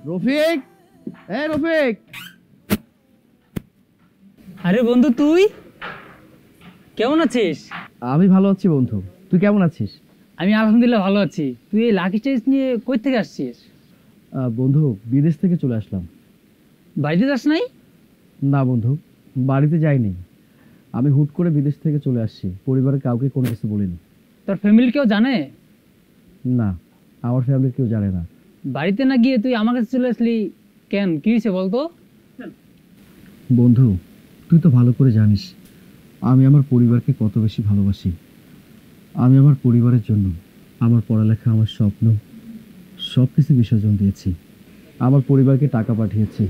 রফিক, এই রফিক। আরে বন্ধু, তুই কেমন আছিস? আমি ভালো আছি বন্ধু, তুই কেমন আছিস? আমি আলহামদুলিল্লাহ ভালো আছি। তুই এই লাকি স্টেজ নিয়ে কই থেকে আসছিস? বন্ধু, বিদেশ থেকে চলে আসলাম। বাড়িতে যাস নাই? না বন্ধু, বাড়িতে যাইনি। আমি হুট করে বিদেশ থেকে চলে আসছি, পরিবারের কাউকে কোনো কিছু বলিনি। তোর ফ্যামিলি কেউ জানে? না, আমার ফ্যামিলির কেউ জানে না। বাড়িতে না গিয়ে তুই আমার কাছে চলে আসলি কেন? কি হয়েছে বলতো? বন্ধু, তুই তো ভালো করে জানিস আমি আমার পরিবারকে কত বেশি ভালোবাসি। আমি আমার পরিবারের জন্য আমার পড়ালেখা, আমার স্বপ্ন সব কিছু বিসর্জন দিয়েছি। আমার পরিবারকে টাকা পাঠিয়েছি,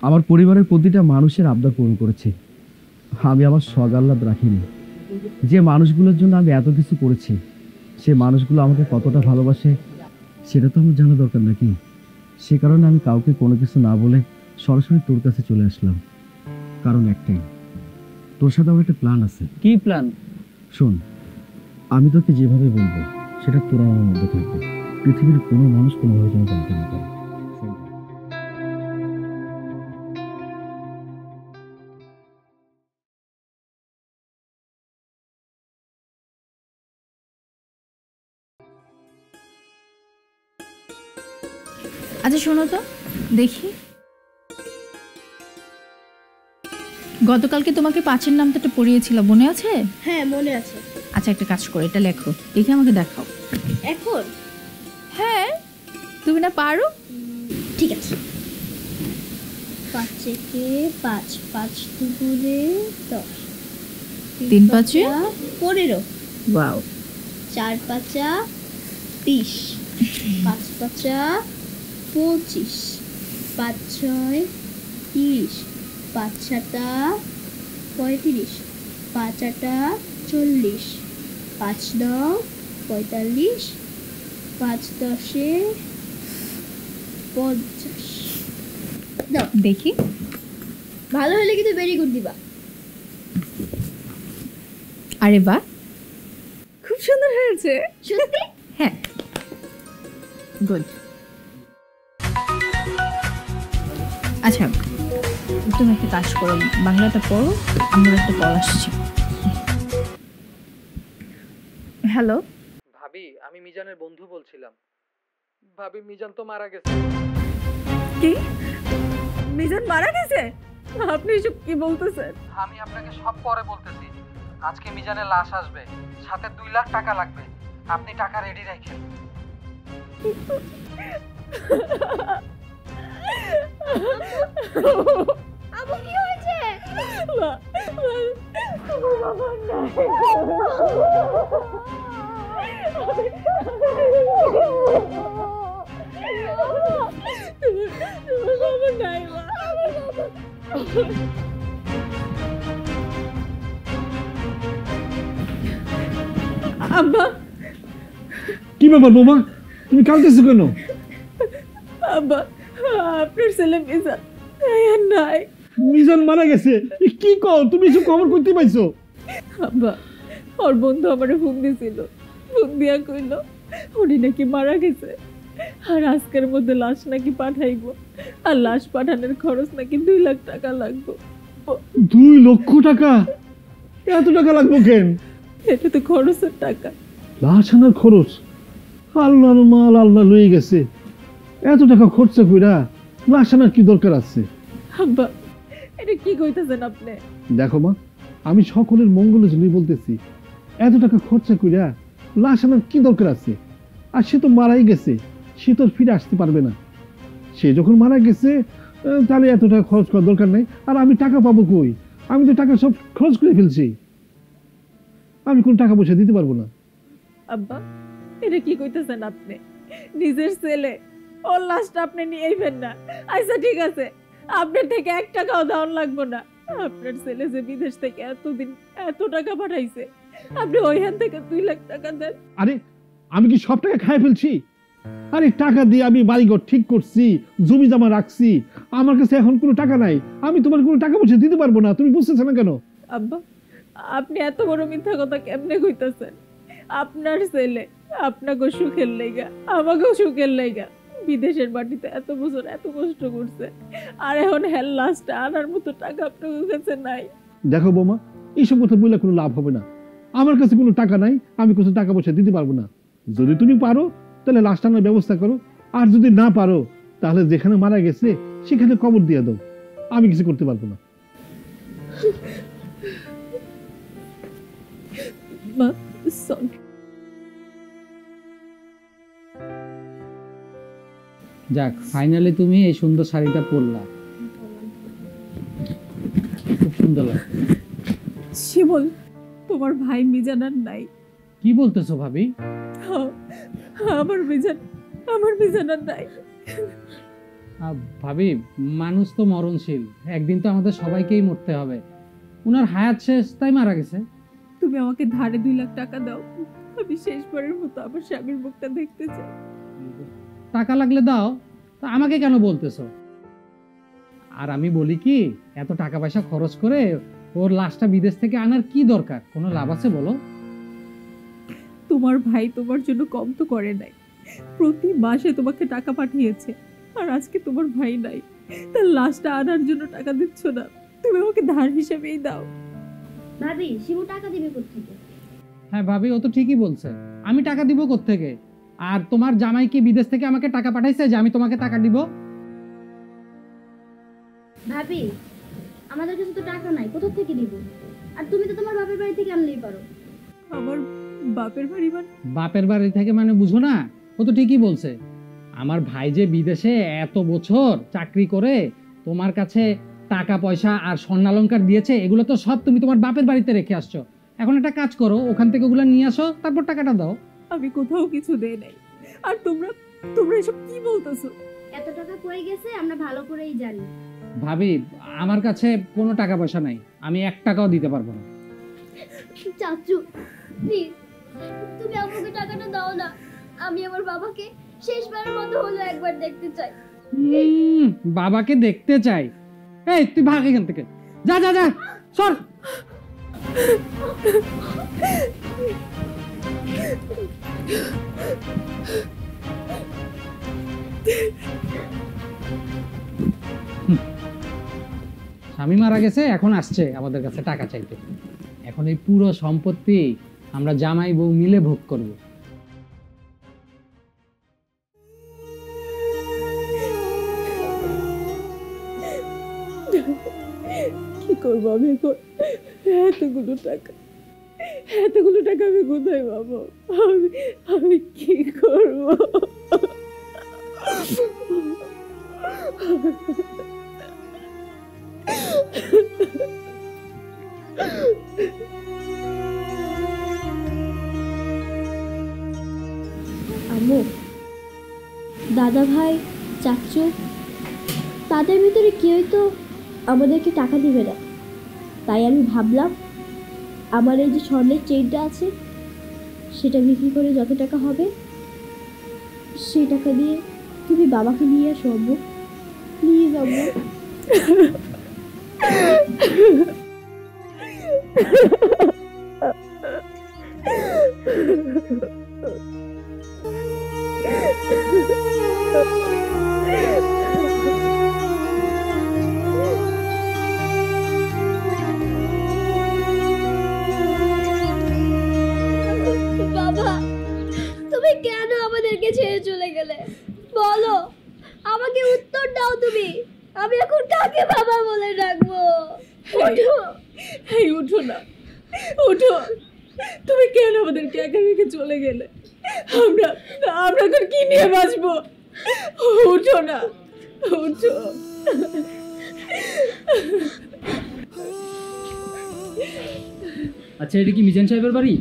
আমার পরিবারের প্রতিটা মানুষের আবদার পূরণ করেছি। আমি আমার সগাল্লাদ রাখিনি। যে মানুষগুলোর জন্য আমি এত কিছু করেছি, সে মানুষগুলো আমাকে কতটা ভালোবাসে সেটা তো আমার জানা দরকার নাকি? সে কারণে আমি কাউকে কোনো কিছু না বলে সরাসরি তোর কাছে চলে আসলাম। কারণ একটাই, তোর সাথে আমার একটা প্ল্যান আছে। কি প্ল্যান? শোন, আমি তোকে যেভাবে বলবো সেটা তোর আমার মধ্যে থাকবে। পৃথিবীর কোনো মানুষ কোনোভাবে যেন জানতে না পারে। আচ্ছা শোনো তো দেখি, গতকালকে তোমাকে 5-এর নামটা একটা পড়িয়েছিল, মনে আছে? হ্যাঁ মনে আছে। আচ্ছা একটা কাজ করো, এটা লেখো, দেখে আমাকে দেখাও। এখন? হ্যাঁ, তুমি না পারো? ঠিক আছে। 5 একে 5, 5 দুগুণে 10, 3 5-এ 15, ওয়াও, 4 5 20, 5 5 25, 5 6 30, 5 7 35, 5 8 40, 5 9 45, 5 10 50। দাও দেখি। ভালো হলে কিন্তু ভেরি গুড দিবা। আরে বাহ, খুব সুন্দর হয়েছে। সত্যি? হ্যাঁ, গুড। আচ্ছা তুমি একটা কাজ করো, বাংলাটা পড়ো, আমার একটা কল আসছে। হ্যালো ভাবি, আমি মিজানের বন্ধু বলছিলাম। ভাবি, মিজান তো মারা গেছে। কি? মিজান মারা গেছে? আপনি এসব কি বলতেছেন? আমি আপনাকে সব পরে বলতেছি। আজকে মিজানের লাশ আসবে, সাথে 2 লাখ টাকা লাগবে। আপনি টাকা রেডি রাখেন। আবু কি হয়েছে? আব্বা, কি ব্যাপার বৌমা, তুমি কাঁদতেছো কেন? আব্বা, আপনার ছেলে মিজান নাই। মিজান মারা গেছে? কি কও তুমি, এসব খবর করতে পাইছো? আব্বা, ওর বন্ধু আমারে ফোন দিছিল, ফোন দিয়া কইল উনি নাকি মারা গেছে, আর আজকের মধ্যে লাশ নাকি পাঠাইবো, আর লাশ পাঠানোর খরচ নাকি 2 লাখ টাকা লাগবে। 2 লক্ষ টাকা? এত টাকা লাগবে কেন? এটা তো খরচের টাকা। লাশ আনার খরচ? আল্লাহর মাল আল্লাহ লয়ে গেছে, এত টাকা খরচা কইরা লাশ আনার কি দরকার আছে? আব্বা, এটা কি কইতেছেন আপনি? দেখো মা, আমি সকলের মঙ্গলের জন্যই বলতেছি, এত টাকা খরচা কইরা লাশ আনার কি দরকার আছে? আর সে তো মারাই গেছে, সে তো আর ফিরে আসতে পারবে না। সে যখন মারা গেছে তাহলে এত টাকা খরচ করার দরকার নেই। আর আমি টাকা পাবো কই? আমি তো টাকা সব খরচ করে ফেলছি, আমি কোন টাকা পয়সা দিতে পারবো না। আব্বা, এটা কি কইতেছেন আপনি? নিজের ছেলে, ওর লাশটা আপনি নিয়েইবেন না? আচ্ছা ঠিক আছে, আপনার থেকে 1 টাকাও দাম লাগবে না। আপনার ছেলে যে বিদেশ থেকে এতদিন এত টাকা পাঠাইছে, আপনি ওইখান থেকে 2 লাখ টাকা দেন। আরে আমি কি সব টাকা খাই ফেলছি? আরে টাকা দিয়ে আমি বাড়িঘর ঠিক করছি, জমি জমা রাখছি, আমার কাছে এখন কোনো টাকা নাই। আমি তোমার কোনো টাকা পয়সা দিতে পারবো না, তুমি বুঝতেছো না কেন? আব্বা, আপনি এত বড় মিথ্যা কথা কেমনে কইতাছেন? আপনার ছেলে আপনাকে সুখের লাইগা, আমাকেও সুখের লাইগা বিদেশের মাটিতে এত বছর এত কষ্ট করছে, আর এখন হ্যাঁ লাস্টটা আনার মতো টাকা আপনার কাছে নাই। দেখো বৌমা, এইসব কথা বললে কোনো লাভ হবে না। আমার কাছে কোনো টাকা নাই, আমি কিছু টাকা পয়সা দিতে পারবো না। যদি তুমি পারো তাহলে লাশ টানার ব্যবস্থা করো, আর যদি না পারো তাহলে যেখানে মারা গেছে সেখানে কবর দিয়ে দাও। আমি কিছু করতে পারবো না। মা সরি। যাক, ফাইনালি তুমি এই সুন্দর শাড়িটা পরলা, খুব সুন্দর লাগে। শিমুল, তোমার ভাই মিজানার নাই? কি বলতেছো ভাবি? হ্যাঁ, আমার মিজানার নাই। ভাবি, মানুষ তো মরণশীল, একদিন তো আমাদের সবাইকেই মরতে হবে। উনার হায়াত শেষ, তাই মারা গেছে। তুমি আমাকে ধারে 2 লাখ টাকা দাও, আমি শেষবারের মতো আমার স্বামীর মুখটা দেখতে চাই। টাকা লাগলে দাও, তা আমাকে কেন বলতেছো? আর আমি বলি কি, এত টাকা পয়সা খরচ করে ওর লাশটা বিদেশ থেকে আনার কি দরকার? কোনো লাভ আছে বলো? তোমার ভাই তোমার জন্য কম তো করে নাই, প্রতি মাসে তোমাকে টাকা পাঠিয়েছে, আর আজকে তোমার ভাই নাই, তার লাশটা আনার জন্য টাকা দিচ্ছ না, তুমি আমাকে ধার হিসেবেই দাও। ভাবি, শিমু টাকা দিবে কোত্থেকে? হ্যাঁ ভাবি, ও তো ঠিকই বলছে। আমি টাকা দিব কোত্থেকে? আর তোমার জামাই কি বিদেশ থেকে আমাকে টাকা পাঠাইছে যে আমি তোমাকে টাকা দিব? ভাবি, আমাদের কাছে তো টাকা নাই, কোথা থেকে দিব? আর তুমি তো তোমার বাপের বাড়ি থেকে আনলেই পারো। আমার বাপের বাড়ি মানে? বাপের বাড়ি থেকে মানে বুঝো না? ও তো ঠিকই বলছে। আমার ভাই যে বিদেশে এত বছর চাকরি করে তোমার কাছে টাকা পয়সা আর স্বর্ণালংকার দিয়েছে, এগুলো তো সব তুমি তোমার বাপের বাড়িতে রেখে আসছো। এখন একটা কাজ করো, ওখান থেকে ওগুলো নিয়ে আসো, তারপর টাকাটা দাও। আমি কোথাও কিছু দেই নাই, আর তোমরা এসব কি বলতেছো? এত টাকা কই গেছে আমরা ভালো করেই জানি। ভাবি, আমার কাছে কোনো টাকা পয়সা নাই, আমি 1 টাকাও দিতে পারবো না। চাচু প্লিজ, তুমি আমাকে টাকাটা দাও না, আমি আমার বাবাকে শেষবারের মতো হলো একবার দেখতে চাই। বাবাকে দেখতে চাই? এই তুই ভাগ এখান থেকে, যা যা যা, সর। স্বামী মারা গেছে, এখন আসছে আমাদের কাছে টাকা চাইতে। এখন এই পুরো সম্পত্তি আমরা জামাই বউ মিলে ভোগ করব। কি করবো আমি এখন? এতগুলো টাকা আমি কোথায় পাবো? আমি কি করবো? আম্মু, দাদা ভাই, চাচু, তাদের ভিতরে কেউই তো আমাদেরকে টাকা দিবে না। তাই আমি ভাবলাম আমার এই যে স্বর্ণের চেইনটা আছে সেটা বিক্রি করে যত টাকা হবে সেই টাকা দিয়ে তুমি বাবাকে নিয়ে আসো আম্মু, প্লিজ আম্মু। বাবা, তুমি কেন আমাদেরকে ছেড়ে চলে গেলে? বলো, আমাকে উত্তর দাও তুমি। আমি এখন কাকে বাবা বলে ডাকবো? ওঠো। এই উঠো না, উঠো। তুমি কেন আমাদেরকে একা রেখে চলে গেলে? আমরা এখন কি নিয়ে বাঁচবো? উঠো না, উঠো। আচ্ছা, এটা কি মিজান সাহেবের বাড়ি?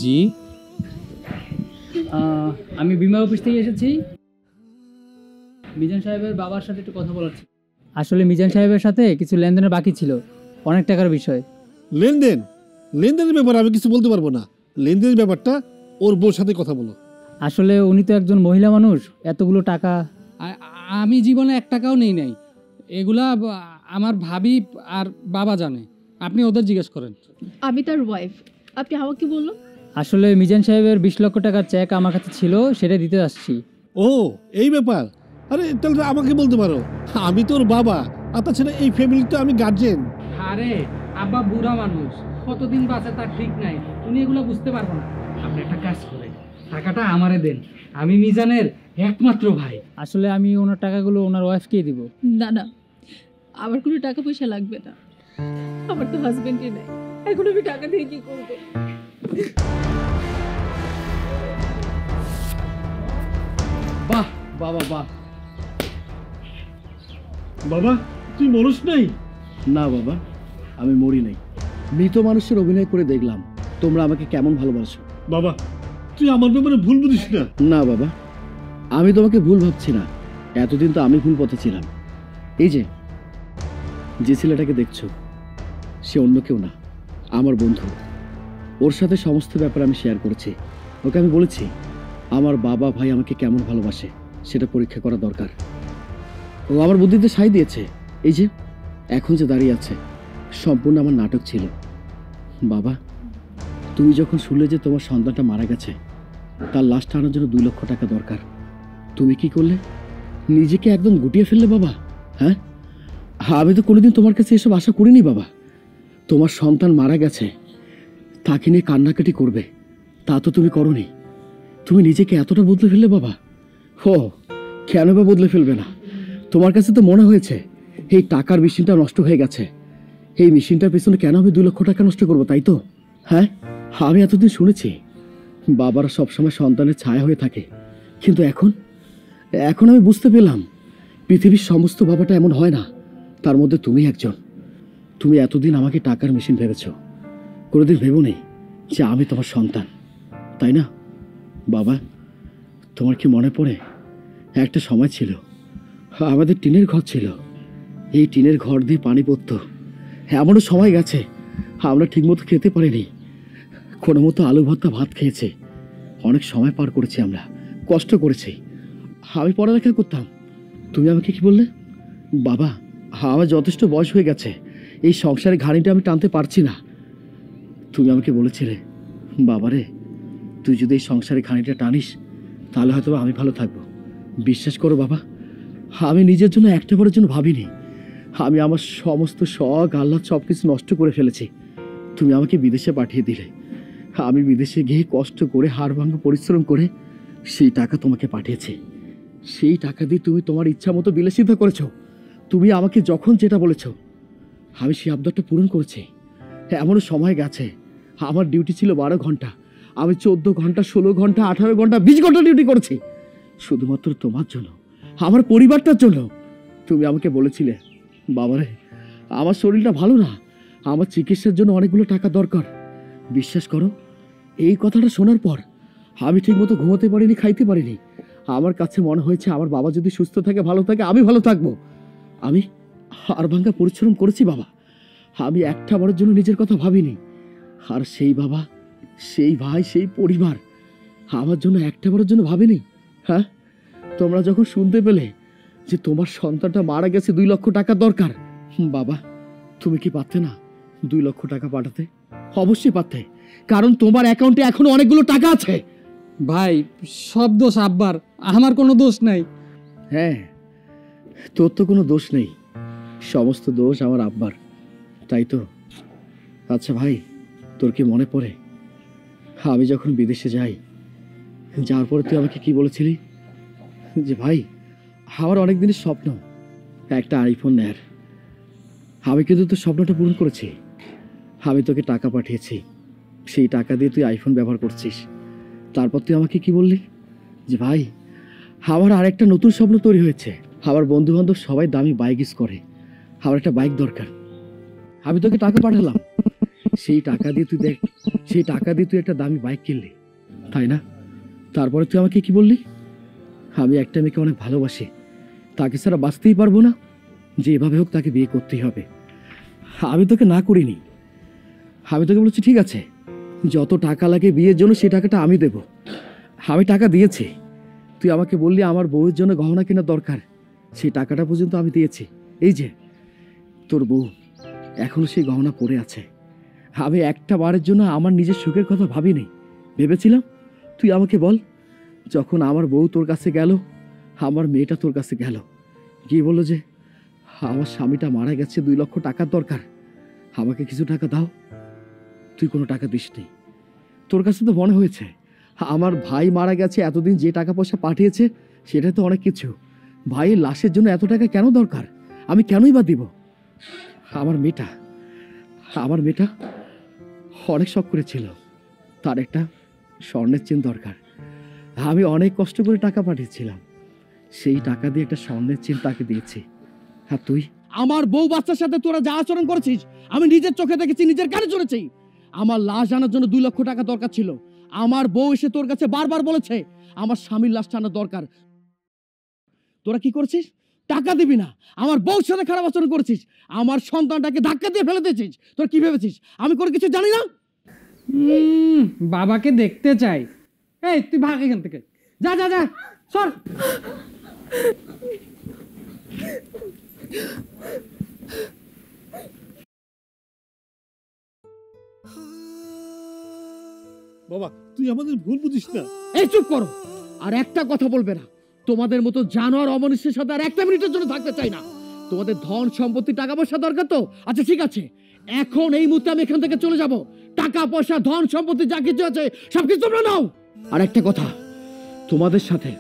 জি। আমি বিমা অফিস থেকে এসেছি। মিজান সাহেবের বাবার সাথে একটু কথা বলার ছিল। আসলে মিজান সাহেবের সাথে কিছু লেনদেনের বাকি ছিল, অনেক টাকার বিষয়। লেনদেনের ব্যাপারে আমি কিছু বলতে পারবো না। লেনদেনের ব্যাপারটা ওর বউর সাথে কথা বলো। আসলে উনি তো একজন মহিলা মানুষ, এতগুলো টাকা আমি জীবনে 1 টাকাও নেই নাই। এগুলা আমার ভাবি আর বাবা জানে, আপনি ওদের জিজ্ঞেস করেন। আমি তার ওয়াইফ, আপনি আমাকে বলুন। আসলে মিজান সাহেবের 20 লক্ষ টাকার চেক আমার কাছে ছিল, সেটা দিতে আসছি। ও এই ব্যাপার, আরে তাহলে আমাকে বলতে পারো, আমি তোর বাবা, আর তাছাড়া এই ফ্যামিলিতে আমি গার্জেন। আরে আব্বা বুড়া মানুষ, কতদিন বাঁচে তার ঠিক নাই, উনি এগুলো বুঝতে পারবো না। আপনি একটা কাজ করেন, টাকাটা আমারে দেন, আমি মিজানের একমাত্র ভাই। আসলে আমি ওনার টাকাগুলো ওনার ওয়াইফকেই দিব। না না, আমার কোনো টাকা পয়সা লাগবে না, আমার তো হাজবেন্ডই নাই, এখন আমি টাকা দিয়ে কি করবো? বাহ বাবা বাহ। বাবা তুই মরস নাই? না বাবা, আমি মরি নাই। মৃত মানুষের অভিনয় করে দেখলাম তোমরা আমাকে কেমন ভালোবাসো। বাবা তুই আমার ব্যাপারে ভুল বুঝিস না। না বাবা, আমি তোমাকে ভুল ভাবছি না, এতদিন তো আমি ভুল পথে ছিলাম। এই যে যে ছেলেটাকে দেখছো, সে অন্য কেউ না, আমার বন্ধু। ওর সাথে সমস্ত ব্যাপার আমি শেয়ার করেছি। ওকে আমি বলেছি আমার বাবা ভাই আমাকে কেমন ভালোবাসে সেটা পরীক্ষা করা দরকার। ও আমার বুদ্ধিতে সাই দিয়েছে। এই যে এখন যে দাঁড়িয়ে আছে, সম্পূর্ণ আমার নাটক ছিল। বাবা, তুমি যখন শুনলে যে তোমার সন্তানটা মারা গেছে, তার লাশটা আনার জন্য 2 লক্ষ টাকা দরকার, তুমি কি করলে? নিজেকে একদম গুটিয়ে ফেললে বাবা। হ্যাঁ, আমি তো কোনোদিন তোমার কাছে এসব আশা করিনি বাবা। তোমার সন্তান মারা গেছে, তাকে নিয়ে কান্নাকাটি করবে, তা তো তুমি করনি। তুমি নিজেকে এতটা বদলে ফেললে বাবা। ও কেন বা বদলে ফেলবে না? তোমার কাছে তো মনে হয়েছে এই টাকার মেশিনটা নষ্ট হয়ে গেছে, এই মেশিনটার পেছনে কেন আমি 2 লক্ষ টাকা নষ্ট করবো, তাই তো? হ্যাঁ, আমি এতদিন শুনেছি বাবারা সবসময় সন্তানের ছায়া হয়ে থাকে, কিন্তু এখন এখন আমি বুঝতে পেলাম পৃথিবীর সমস্ত বাবাটা এমন হয় না, তার মধ্যে তুমি একজন। তুমি এতদিন আমাকে টাকার মেশিন ভেবেছ, কোনোদিন ভেবো নেই যে আমি তোমার সন্তান, তাই না? বাবা, তোমার কি মনে পড়ে একটা সময় ছিল আমাদের টিনের ঘর ছিল, এই টিনের ঘর দিয়ে পানি পড়তো। এমনও সময় গেছে আমরা ঠিকমতো খেতে পারিনি, কোনো মতো আলু ভর্তা ভাত খেয়েছে। অনেক সময় পার করেছি, আমরা কষ্ট করেছি। আমি পড়ালেখা করতাম, তুমি আমাকে কি বললে? বাবা, আমার যথেষ্ট বয়স হয়ে গেছে, এই সংসারের ঘানিটা আমি টানতে পারছি না। তুমি আমাকে বলেছিলে বাবারে, তুই যদি এই সংসারের ঘানিটা টানিস তাহলে হয়তো আমি ভালো থাকবো। বিশ্বাস করো বাবা, আমি নিজের জন্য একটাবারের জন্য ভাবিনি। আমি আমার সমস্ত শখ আহ্লাদ সব কিছু নষ্ট করে ফেলেছি। তুমি আমাকে বিদেশে পাঠিয়ে দিলে, আমি বিদেশে গিয়ে কষ্ট করে হাড় ভাঙা পরিশ্রম করে সেই টাকা তোমাকে পাঠিয়েছি। সেই টাকা দিয়ে তুমি তোমার ইচ্ছা মতো বিলাসিতা করেছো। তুমি আমাকে যখন যেটা বলেছো আমি সেই আবদারটা পূরণ করেছি। এমনও সময় গেছে আমার ডিউটি ছিল 12 ঘন্টা, আমি 14 ঘন্টা, 16 ঘন্টা, 18 ঘন্টা, 20 ঘন্টা ডিউটি করেছি শুধুমাত্র তোমার জন্য, আমার পরিবারটার জন্য। তুমি আমাকে বলেছিলে বাবারে, আমার শরীরটা ভালো না, আমার চিকিৎসার জন্য অনেকগুলো টাকা দরকার। বিশ্বাস করো, এই কথাটা শোনার পর আমি ঠিকমতো ঘুমাতে পারিনি, খাইতে পারিনি। আমার কাছে মনে হয়েছে আমার বাবা যদি সুস্থ থাকে, ভালো থাকে, আমি ভালো থাকবো। আমি হাড় ভাঙা পরিশ্রম করেছি বাবা, আমি একটা বারের জন্য নিজের কথা ভাবিনি। আর সেই বাবা, সেই ভাই, সেই পরিবার আমার জন্য একটা বারের জন্য ভাবেনি। হ্যাঁ, তোমরা যখন শুনতে পেলে যে তোমার সন্তানটা মারা গেছে, 2 লক্ষ টাকা দরকার, বাবা তুমি কি পারতে না 2 লক্ষ টাকা পাঠাতে? অবশ্যই পারতে, কারণ তোমার অ্যাকাউন্টে এখনো অনেকগুলো টাকা আছে। ভাই, সব দোষ আব্বার, আমার কোনো দোষ নাই। হ্যাঁ, তোর তো কোনো দোষ নেই, সমস্ত দোষ আমার আব্বার, তাই তো? আচ্ছা ভাই, তোর কি মনে পড়ে আমি যখন বিদেশে যাই, যাওয়ার পরে তুই আমাকে কি বলেছিলি? যে ভাই, আমার অনেক দিনের স্বপ্ন একটা আইফোন নেয়ার। আমি কিন্তু তোর স্বপ্নটা পূরণ করেছি। আমি তোকে টাকা পাঠিয়েছি, সেই টাকা দিয়ে তুই আইফোন ব্যবহার করছিস। তারপর তুই আমাকে কি বললি? যে ভাই, আমার আরেকটা নতুন স্বপ্ন তৈরি হয়েছে, আমার বন্ধু বান্ধব সবাই দামি বাইক ইউজ করে, আমার একটা বাইক দরকার। আমি তোকে টাকা পাঠালাম, সেই টাকা দিয়ে তুই দেখ, সেই টাকা দিয়ে তুই একটা দামি বাইক কিনলি, তাই না? তারপরে তুই আমাকে কি বললি? আমি একটা মেয়েকে অনেক ভালোবাসি, তাকে ছাড়া বাঁচতেই পারবো না, যে এভাবে হোক তাকে বিয়ে করতেই হবে। আমি তোকে না করিনি, আমি তোকে বলেছি ঠিক আছে, যত টাকা লাগে বিয়ের জন্য সেই টাকাটা আমি দেব। আমি টাকা দিয়েছি, তুই আমাকে বললি আমার বউয়ের জন্য গহনা কেনা দরকার, সেই টাকাটা পর্যন্ত আমি দিয়েছি। এই যে তোর বউ এখনো সেই গহনা পড়ে আছে। আমি একটা বারের জন্য আমার নিজের সুখের কথা ভাবিনি, ভেবেছিলাম তুই আমাকে বল যখন আমার বউ তোর কাছে গেল, আমার মেয়েটা তোর কাছে গেল, গিয়ে বললো যে আমার স্বামীটা মারা গেছে, 2 লক্ষ টাকার দরকার, আমাকে কিছু টাকা দাও। তুই কোনো টাকা দিস নি। তোর কাছে তো মনে হয়েছে আমার ভাই মারা গেছে, এতদিন যে টাকা পয়সা পাঠিয়েছে সেটা তো অনেক কিছু, ভাইয়ের লাশের জন্য এত টাকা কেন দরকার, আমি কেনই বা দিব? আমার মেয়েটা অনেক শখ করেছিল, তার একটা স্বর্ণের চেন দরকার। আমি অনেক কষ্ট করে টাকা পাঠিয়েছিলাম, সেই টাকা দিয়ে একটা স্বর্ণের চেন তাকে দিয়েছি। আর তুই আমার বউ বাচ্চার সাথে তোরা যা আচরণ করেছিস আমি নিজের চোখে দেখেছি, নিজের কানে শুনেছি। আমার লাশ আনার জন্য 2 লক্ষ টাকা দরকার ছিল, আমার বউ এসে তোর কাছে বারবার বলেছে আমার স্বামীর লাশটা আনা দরকার। তোরা কি করেছিস? টাকা দিবি না, আমার বউর সাথে খারাপ আচরণ করেছিস, আমার সন্তানটাকে ধাক্কা দিয়ে ফেলে দিয়েছিস। তোরা কি ভেবেছিস আমি কোনো কিছু জানি না? বাবাকে দেখতে চাই। এই তুই ভাগ এখান থেকে, যা যা যা, সর। বাবা তুই আমাদের ভুল বুঝিস না। এই চুপ করো, আর একটা কথা বলবে না। তোমাদের মতো জানোয়ার অমনুষ্যের সাথে আর একটা মিনিটের জন্য থাকতে চাই না। তোমাদের ধন সম্পত্তি টাকা পয়সা দরকার তো, আচ্ছা ঠিক আছে, এখন এই মুহূর্তে আমি এখান থেকে চলে যাব। টাকা পয়সা ধন সম্পত্তি যা কিছু আছে সবকিছু তোমরা নাও। আর একটা কথা, তোমাদের সাথে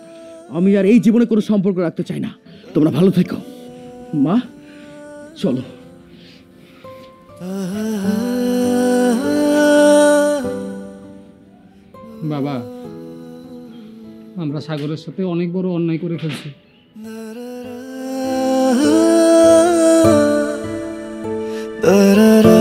আমি আর এই জীবনে কোনো সম্পর্ক রাখতে চাই না। তোমরা ভালো থেকো। মা চলো। বাবা, আমরা সাগরের সাথে অনেক বড় অন্যায় করে ফেলছি। Da da da